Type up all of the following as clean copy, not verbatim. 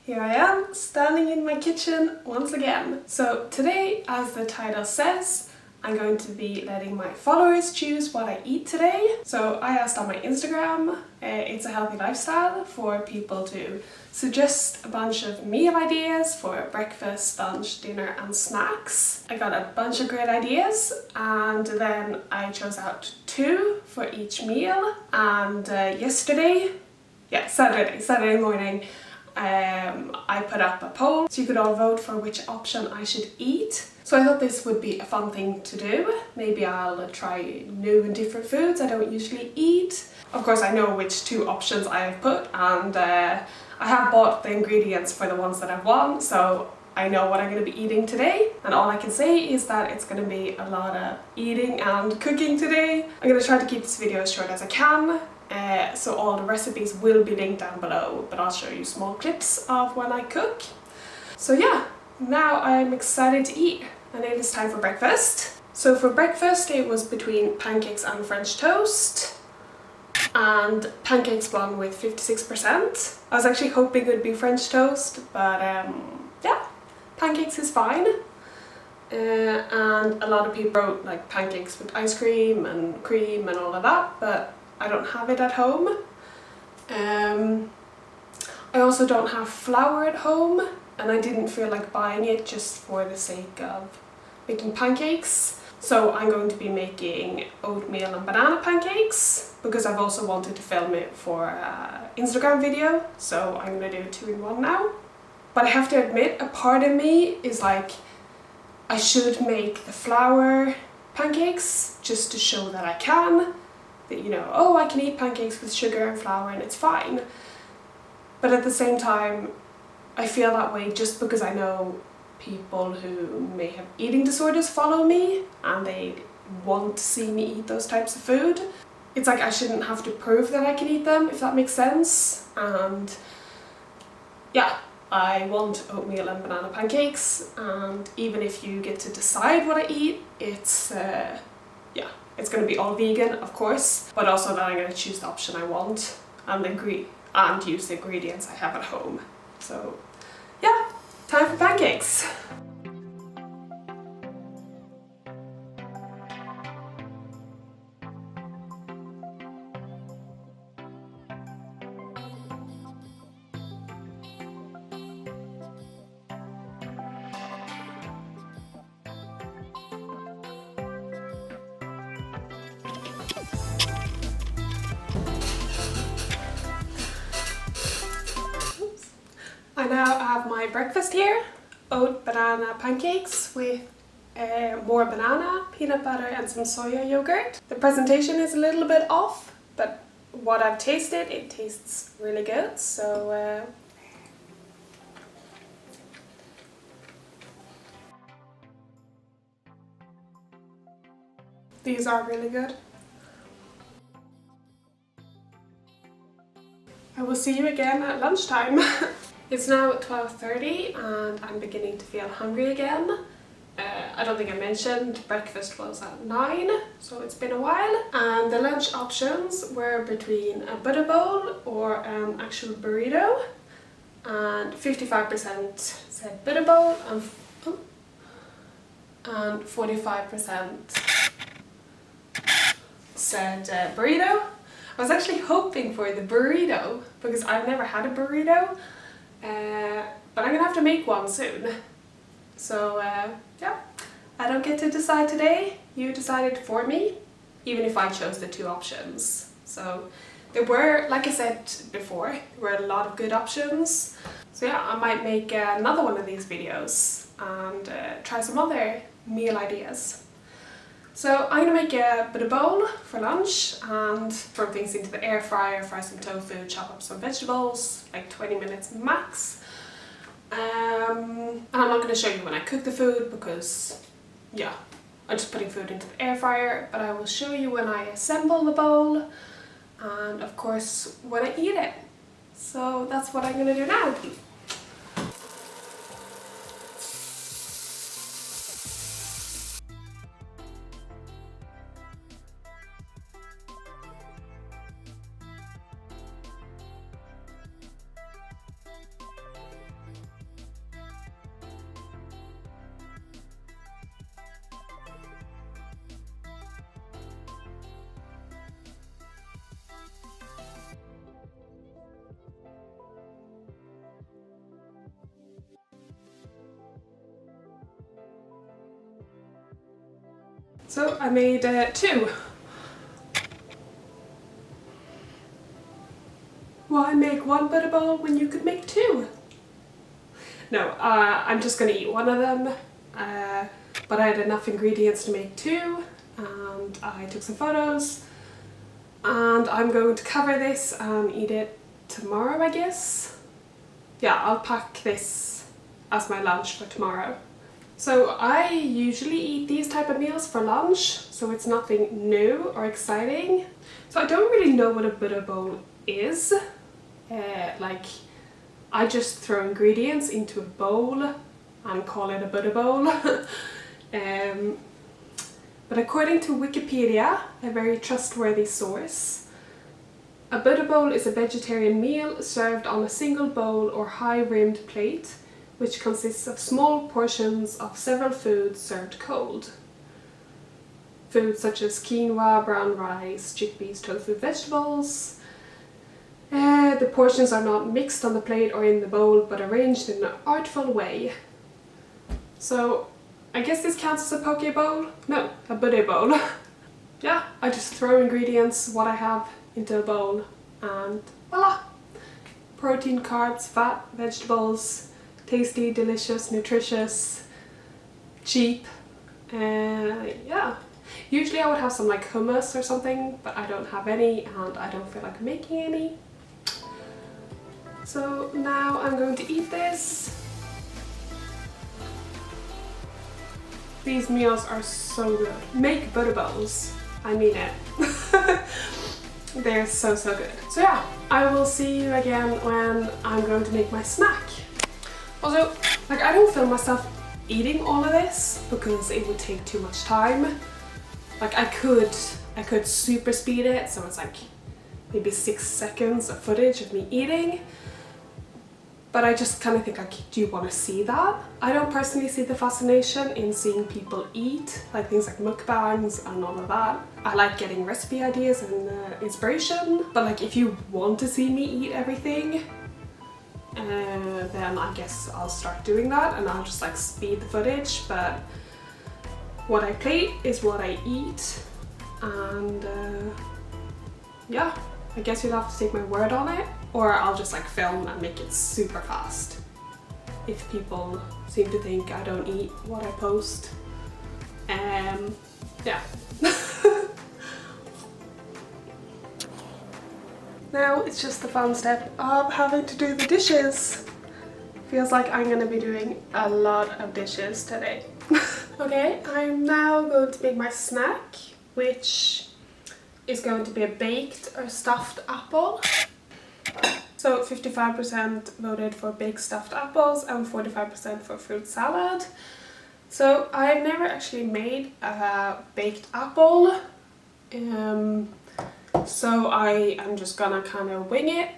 Here I am, standing in my kitchen once again. So today, as the title says, I'm going to be letting my followers choose what I eat today. So I asked on my Instagram, Itsahealthylifestyle, for people to suggest a bunch of meal ideas for breakfast, lunch, dinner and snacks. I got a bunch of great ideas and then I chose out 2 for each meal, and Saturday morning, I put up a poll so you could all vote for which option I should eat. So I thought this would be a fun thing to do. Maybe I'll try new and different foods I don't usually eat. Of course I know which 2 options I have put, and I have bought the ingredients for the ones that I want, so I know what I'm going to be eating today. And all I can say is that it's going to be a lot of eating and cooking today. I'm going to try to keep this video as short as I can. So all the recipes will be linked down below, but I'll show you small clips of when I cook. So yeah, now I'm excited to eat, and it is time for breakfast. So for breakfast it was between pancakes and French toast, and pancakes won with 56%. I was actually hoping it would be French toast, but yeah, pancakes is fine. And a lot of people wrote like pancakes with ice cream and all of that, but I don't have it at home. I also don't have flour at home, and I didn't feel like buying it just for the sake of making pancakes. So I'm going to be making oatmeal and banana pancakes because I've also wanted to film it for an Instagram video, so I'm going to do 2 in 1 now. But I have to admit, a part of me is like, I should make the flour pancakes just to show that I can. That, you know, oh, I can eat pancakes with sugar and flour and it's fine. But at the same time, I feel that way just because I know people who may have eating disorders follow me and they want to see me eat those types of food. It's like I shouldn't have to prove that I can eat them, if that makes sense. And yeah, I want oatmeal and banana pancakes, and even if you get to decide what I eat, it's it's going to be all vegan, of course, but also that I'm going to choose the option I want and use the ingredients I have at home. So yeah, time for pancakes! I now have my breakfast here, oat banana pancakes with more banana, peanut butter and some soya yogurt. The presentation is a little bit off, but what I've tasted, it tastes really good, so these are really good. I will see you again at lunchtime. It's now 12:30 and I'm beginning to feel hungry again. I don't think I mentioned breakfast was at 9, so it's been a while. And the lunch options were between a butter bowl or an actual burrito. And 55% said butter bowl and 45% said burrito. I was actually hoping for the burrito because I've never had a burrito. But I'm gonna have to make one soon. So yeah, I don't get to decide today. You decided for me, even if I chose the 2 options. So there were, like I said before, there were a lot of good options. So yeah, I might make another one of these videos and try some other meal ideas. So I'm gonna make a butter bowl for lunch and throw things into the air fryer, fry some tofu, chop up some vegetables, like 20 minutes max. And I'm not going to show you when I cook the food because, yeah, I'm just putting food into the air fryer, but I will show you when I assemble the bowl and of course when I eat it. So that's what I'm going to do now. So I made 2. Why make one butter bowl when you could make 2? No, I'm just gonna eat one of them, but I had enough ingredients to make 2, and I took some photos, and I'm going to cover this and eat it tomorrow, I guess. Yeah, I'll pack this as my lunch for tomorrow. So I usually eat these type of meals for lunch, so it's nothing new or exciting. So I don't really know what a butter bowl is. Like, I just throw ingredients into a bowl and call it a butter bowl. But according to Wikipedia, a very trustworthy source, a butter bowl is a vegetarian meal served on a single bowl or high-rimmed plate, which consists of small portions of several foods served cold. Foods such as quinoa, brown rice, chickpeas, tofu, vegetables. The portions are not mixed on the plate or in the bowl, but arranged in an artful way. So, I guess this counts as a poke bowl? No, a butter bowl. Yeah, I just throw ingredients, what I have, into a bowl, and voila! Protein, carbs, fat, vegetables, tasty, delicious, nutritious, cheap. Yeah. Usually I would have some like hummus or something, but I don't have any and I don't feel like making any. So now I'm going to eat this. These meals are so good. Make butter bowls. I mean it. They're so good. So yeah, I will see you again when I'm going to make my snack. Also, like, I don't film myself eating all of this because it would take too much time. Like, I could super speed it, so it's like maybe 6 seconds of footage of me eating. But I just kind of think, like, do you want to see that? I don't personally see the fascination in seeing people eat, like things like mukbangs and all of that. I like getting recipe ideas and inspiration, but like if you want to see me eat everything, then I guess I'll start doing that and I'll just like speed the footage. But what I plate is what I eat, and yeah, I guess you'll have to take my word on it, or I'll just like film and make it super fast if people seem to think I don't eat what I post. Yeah. Now it's just the fun step of having to do the dishes. Feels like I'm gonna be doing a lot of dishes today. Okay, I'm now going to make my snack, which is going to be a baked or stuffed apple. So 55% voted for baked stuffed apples and 45% for fruit salad. So I've never actually made a baked apple, so I am just gonna kind of wing it.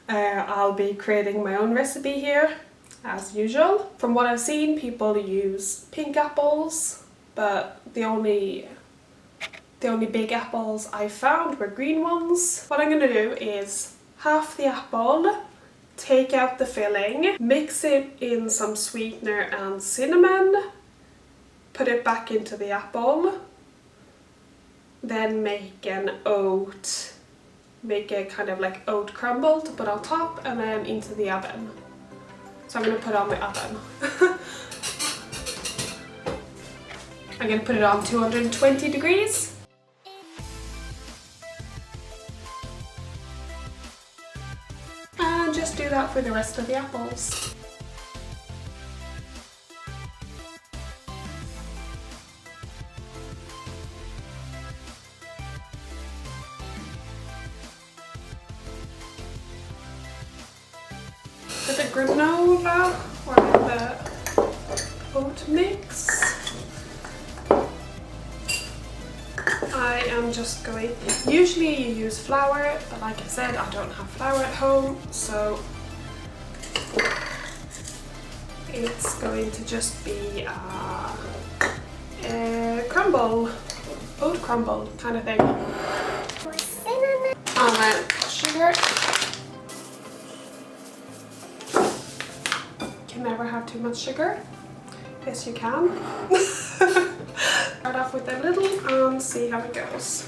I'll be creating my own recipe here, as usual. From what I've seen, people use pink apples, but the only big apples I found were green ones. What I'm gonna do is half the apple, take out the filling, mix it in some sweetener and cinnamon, put it back into the apple, then make a kind of like oat crumble to put on top, and then into the oven. So I'm gonna put on the oven. I'm gonna put it on 220 degrees. And just do that for the rest of the apples. For the granola or the oat mix, I am just going, usually you use flour, but like I said, I don't have flour at home, so it's going to just be a crumble, oat crumble kind of thing. And then sugar. Can never have too much sugar. Yes, you can. Start off with a little and see how it goes.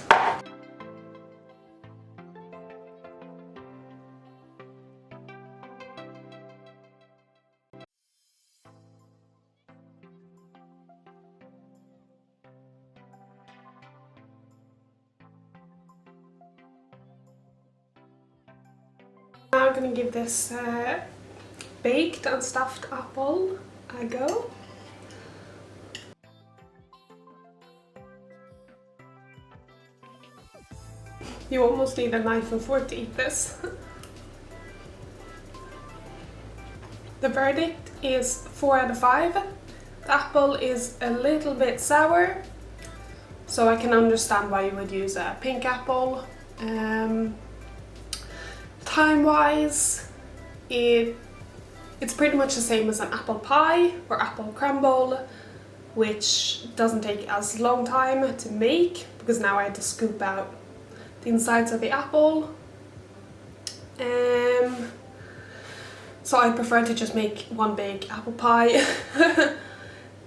Now I'm going to give this baked and stuffed apple a go. You almost need a knife and fork to eat this. The verdict is 4 out of 5. The apple is a little bit sour, so I can understand why you would use a pink apple. Time-wise, it's pretty much the same as an apple pie or apple crumble, which doesn't take as long time to make because now I had to scoop out the insides of the apple. So I prefer to just make one big apple pie.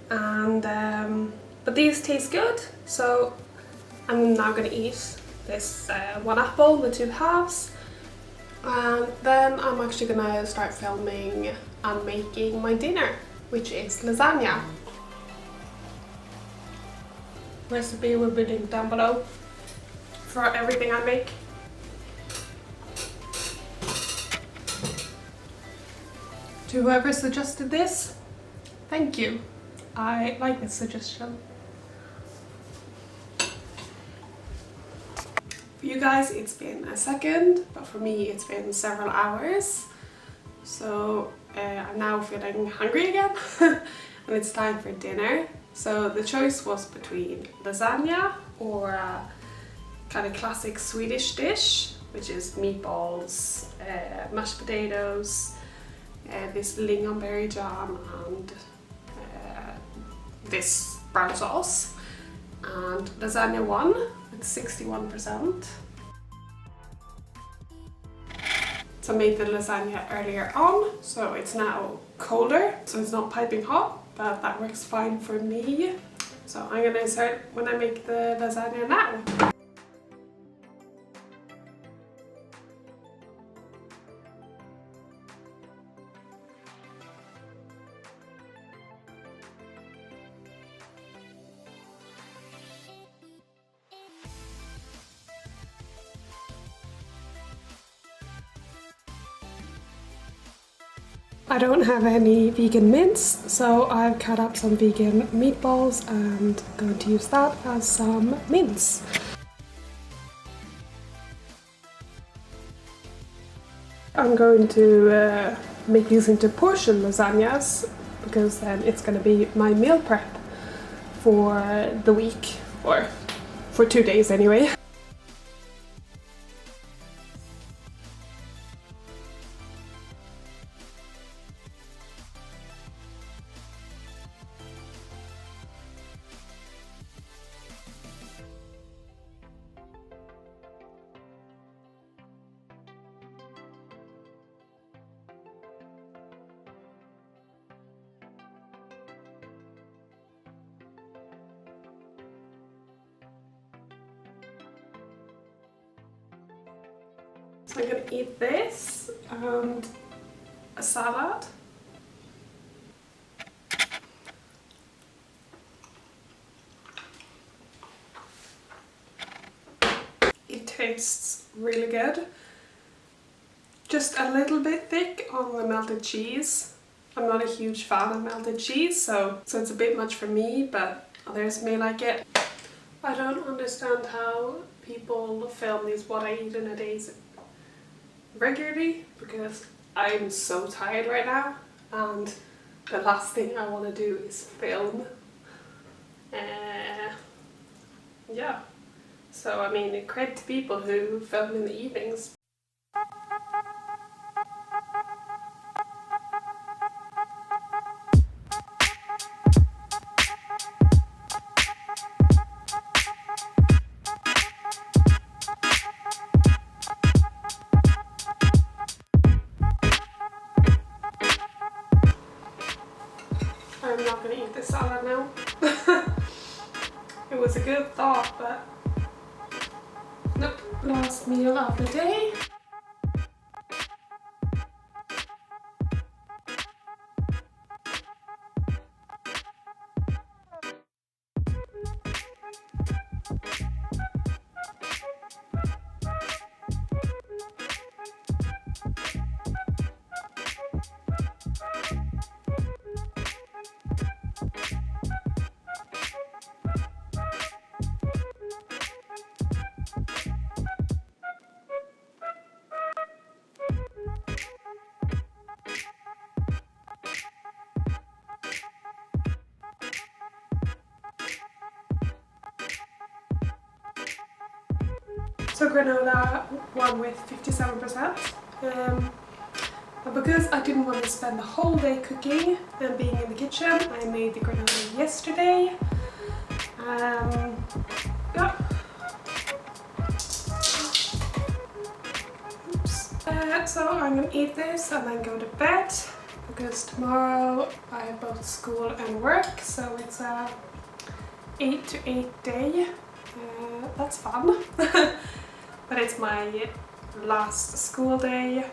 But these taste good, so I'm now going to eat this one apple, the 2 halves. And then I'm actually gonna start filming and making my dinner, which is lasagna. Recipe will be linked down below for everything I make. To whoever suggested this, thank you. I like this suggestion. For you guys it's been a second, but for me it's been several hours. So I'm now feeling hungry again and it's time for dinner. So the choice was between lasagna or a kind of classic Swedish dish, which is meatballs, mashed potatoes, this lingonberry jam and this brown sauce. And lasagna won. It's 61%. So I made the lasagna earlier on, so it's now colder, so it's not piping hot, but that works fine for me. So I'm gonna start when I make the lasagna now. I don't have any vegan mince, so I've cut up some vegan meatballs and going to use that as some mince. I'm going to make these into portion lasagnas because then it's going to be my meal prep for the week, or for 2 days anyway. So I'm going to eat this and a salad. It tastes really good. Just a little bit thick on the melted cheese. I'm not a huge fan of melted cheese, so it's a bit much for me, but others may like it. I don't understand how people film these what I eat in a day regularly, because I'm so tired right now and the last thing I want to do is film. Yeah, so I mean, credit to people who film in the evenings. I'm not going to eat this salad now. It was a good thought, but nope. Last meal of the day. So granola one with 57%. And because I didn't want to spend the whole day cooking and being in the kitchen, I made the granola yesterday. Yeah. Oops. So I'm gonna eat this and then go to bed because tomorrow I have both school and work, so it's a 8 to 8 day. That's fun. But it's my last school day.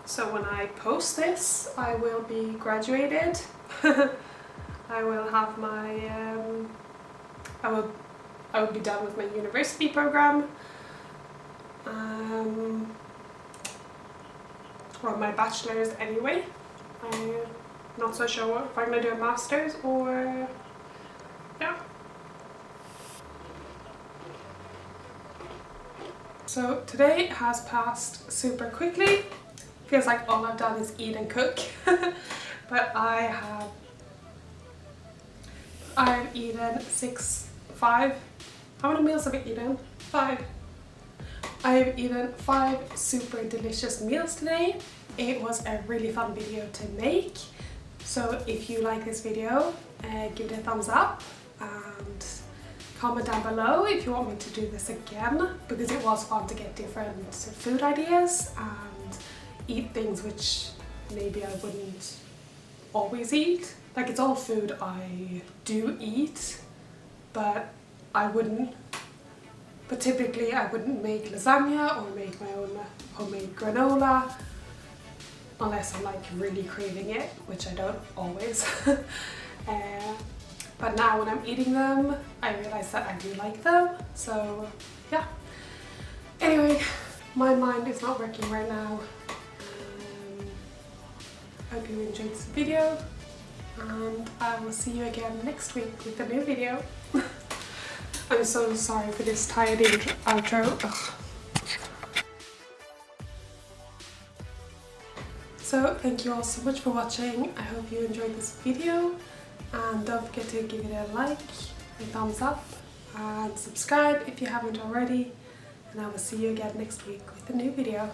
So when I post this, I will be graduated. I will have my, I will be done with my university program. Or my bachelor's anyway. I'm not so sure if I'm gonna do a master's or, yeah. So today has passed super quickly. Feels like all I've done is eat and cook. But I've eaten 5. How many meals have I eaten? 5. I've eaten 5 super delicious meals today. It was a really fun video to make. So if you like this video, give it a thumbs up and comment down below if you want me to do this again, because it was fun to get different food ideas and eat things which maybe I wouldn't always eat. Like, it's all food I do eat, but typically I wouldn't make lasagna or make my own homemade granola unless I'm like really craving it, which I don't always. But now when I'm eating them, I realize that I do like them, so yeah. Anyway, my mind is not working right now. Hope you enjoyed this video, and I will see you again next week with a new video. I'm so sorry for this tired outro. Ugh. So thank you all so much for watching. I hope you enjoyed this video, and don't forget to give it a like, a thumbs up, and subscribe if you haven't already, and I will see you again next week with a new video.